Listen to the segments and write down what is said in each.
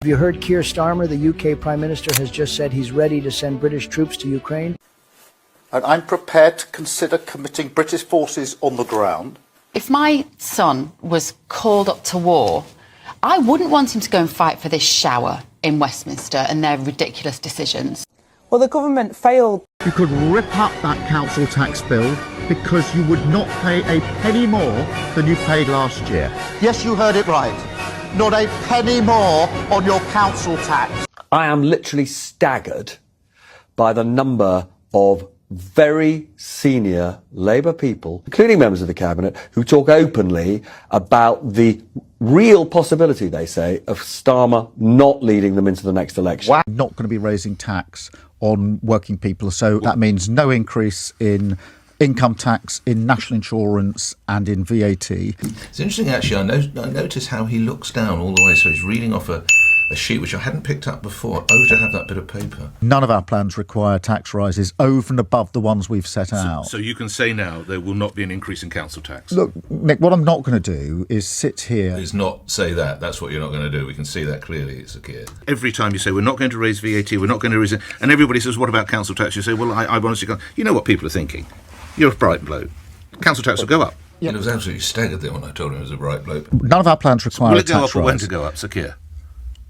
Have you heard Keir Starmer, the UK Prime Minister, has just said he's ready to send British troops to Ukraine? And I'm prepared to consider committing British forces on the ground. If my son was called up to war, I wouldn't want him to go and fight for this shower in Westminster and their ridiculous decisions. Well, the government failed. You could rip up that council tax bill because you would not pay a penny more than you paid last year. Yes, you heard it right. Not a penny more on your council tax. I am literally staggered by the number of very senior Labour people, including members of the Cabinet, who talk openly about the real possibility, they say, of Starmer not leading them into the next election. We're not going to be raising tax on working people, so that means no increase in income tax, in national insurance and in VAT. It's interesting, actually. I notice how he looks down all the way, so he's reading off a sheet which I hadn't picked up before. Oh, to have that bit of paper. None of our plans require tax rises over and above the ones we've set out. So you can say now there will not be an increase in council tax? Look, Nick, what I'm not going to do is sit here... Is not say that. That's what you're not going to do. We can see that clearly, Sakir. Every time you say, we're not going to raise VAT, we're not going to raise it, and everybody says, what about council tax? You say, well, I honestly can't. You know what people are thinking. You're a bright bloke. Council tax will go up. Yep. And it was absolutely staggered there when I told him he was a bright bloke. None of our plans require Will a it go tax up or when rise. to go up, Sakir?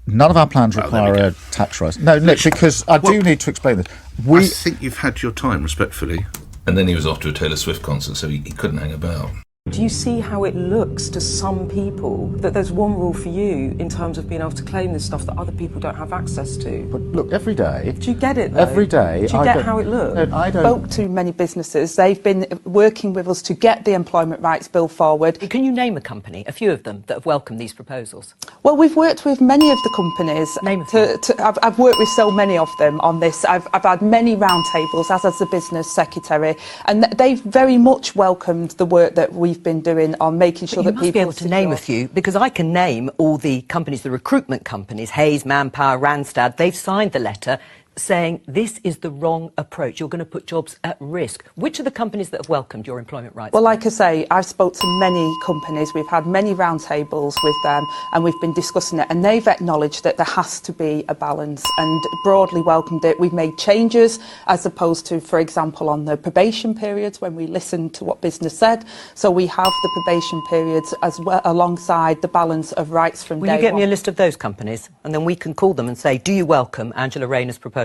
None of our plans require a tax rise. No, Nick, because I do need to explain this. I think you've had your time, respectfully. And then he was off to a Taylor Swift concert, so he couldn't hang about. Do you see how it looks to some people that there's one rule for you in terms of being able to claim this stuff that other people don't have access to? But look, every day... Do you get it, though? Every day... Do you get how it looks? No, I don't... Spoke to many businesses. They've been working with us to get the Employment Rights Bill forward. Can you name a company, a few of them, that have welcomed these proposals? Well, we've worked with many of the companies. Name a few. I've worked with so many of them on this. I've had many roundtables, as has the business secretary, and they've very much welcomed the work that we've been doing on making sure that people... You must be able to name a few, because I can name all the companies, the recruitment companies, Hayes, Manpower, Randstad. They've signed the letter saying this is the wrong approach. You're going to put jobs at risk. Which are the companies that have welcomed your employment rights? Well, like I say, I've spoke to many companies. We've had many roundtables with them and we've been discussing it, and they've acknowledged that there has to be a balance and broadly welcomed it. We've made changes as opposed to, for example, on the probation periods when we listened to what business said. So we have the probation periods as well alongside the balance of rights from day one. Will you get me a list of those companies and then we can call them and say, do you welcome Angela Rayner's proposals?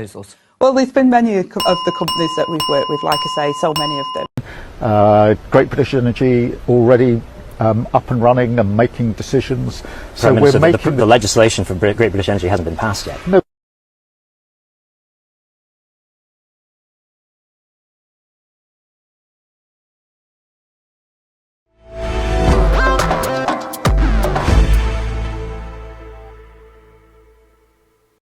Well, there's been many of the companies that we've worked with, like I say, so many of them. Great British Energy already up and running and making decisions. So we're making... The legislation for Great British Energy hasn't been passed yet. No.